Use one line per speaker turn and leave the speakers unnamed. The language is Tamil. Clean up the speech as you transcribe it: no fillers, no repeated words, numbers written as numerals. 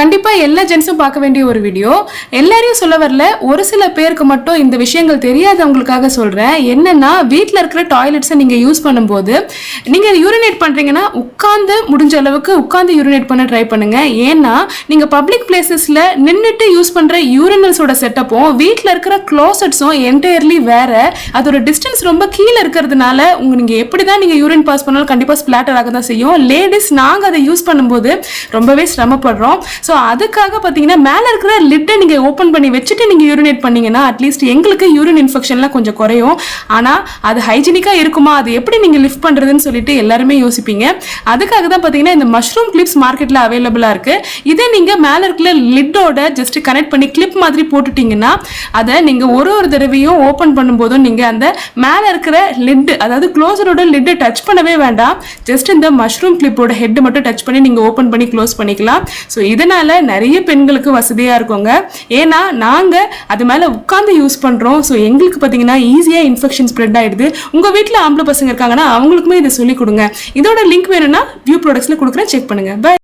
கண்டிப்பா எல்லா ஜென்ஸும் பார்க்க வேண்டிய ஒரு வீடியோ. எல்லாரையும் சொல்ல வரல, ஒரு சில பேருக்கு மட்டும் இந்த விஷயங்கள் தெரியாதவங்களுக்காக சொல்றேன். என்னன்னா, வீட்டில் இருக்கிற டாய்லெட்ஸை நீங்க யூஸ் பண்ணும்போது நீங்க யூரினேட் பண்றீங்கன்னா உட்கார்ந்து முடிஞ்ச அளவுக்கு உட்கார்ந்து யூரினேட் பண்ண ட்ரை பண்ணுங்க. ஏன்னா நீங்க பப்ளிக் பிளேசஸ்ல நின்றுட்டு யூஸ் பண்ற யூரினல்ஸோட செட்டப்பும் வீட்டில் இருக்கிற க்ளோசெட்ஸும் என்டையர்லி வேற. அதோட டிஸ்டன்ஸ் ரொம்ப கீழே இருக்கிறதுனால நீங்க எப்படிதான் நீங்க யூரின் பாஸ் பண்ணாலும் கண்டிப்பா ஸ்பிளாட்டர் ஆக தான் செய்யும். லேடிஸ் நாங்க அதை யூஸ் பண்ணும்போது ரொம்பவே சிரமப்படுறோம். ஸோ அதுக்காக பார்த்தீங்கன்னா மேலே இருக்கிற லிட்டை நீங்கள் ஓப்பன் பண்ணி வச்சுட்டு நீங்கள் யூரினேட் பண்ணீங்கன்னா அட்லீஸ்ட் எங்களுக்கு யூரின் இன்ஃபெக்ஷன்லாம் கொஞ்சம் குறையும். ஆனால் அது ஹைஜீனிக்காக இருக்குமா, அது எப்படி நீங்கள் லிஃப்ட் பண்ணுறதுன்னு சொல்லிட்டு எல்லாருமே யோசிப்பீங்க. அதுக்காக தான் பார்த்தீங்கன்னா இந்த மஷ்ரூம் கிளிப்ஸ் மார்க்கெட்டில் அவைலபிளாக இருக்குது. இதே நீங்கள் மேலே இருக்கிற லிட்டோட ஜஸ்ட் கனெக்ட் பண்ணி கிளிப் மாதிரி போட்டுட்டீங்கன்னா அதை நீங்கள் ஒரு தடவையும் ஓப்பன் பண்ணும்போதும் நீங்கள் அந்த மேலே இருக்கிற லிட், அதாவது க்ளோஸரோட லிட்டை டச் பண்ணவே வேண்டாம். ஜஸ்ட் இந்த மஷ்ரூம் கிளிப்போட ஹெட் மட்டும் டச் பண்ணி நீங்கள் ஓப்பன் பண்ணி க்ளோஸ் பண்ணிக்கலாம். ஸோ இதனால நிறைய பெண்களுக்கு வசதியாக இருக்குங்க. ஏன்னா நாங்கள் அது மேலே உட்காந்து யூஸ் பண்ணுறோம். ஸோ எங்களுக்கு பார்த்தீங்கன்னா ஈஸியாக இன்ஃபெக்ஷன் ஸ்ப்ரெட் ஆகிடுது. உங்கள் வீட்டில் ஆம்பளை பசங்க இருக்காங்கன்னா அவங்களுக்குமே இதை சொல்லிக் கொடுங்க. இதோட லிங்க் வேணும்னா வியூ ப்ராடக்ட்ஸில் கொடுக்குறேன், செக் பண்ணுங்கள். பை.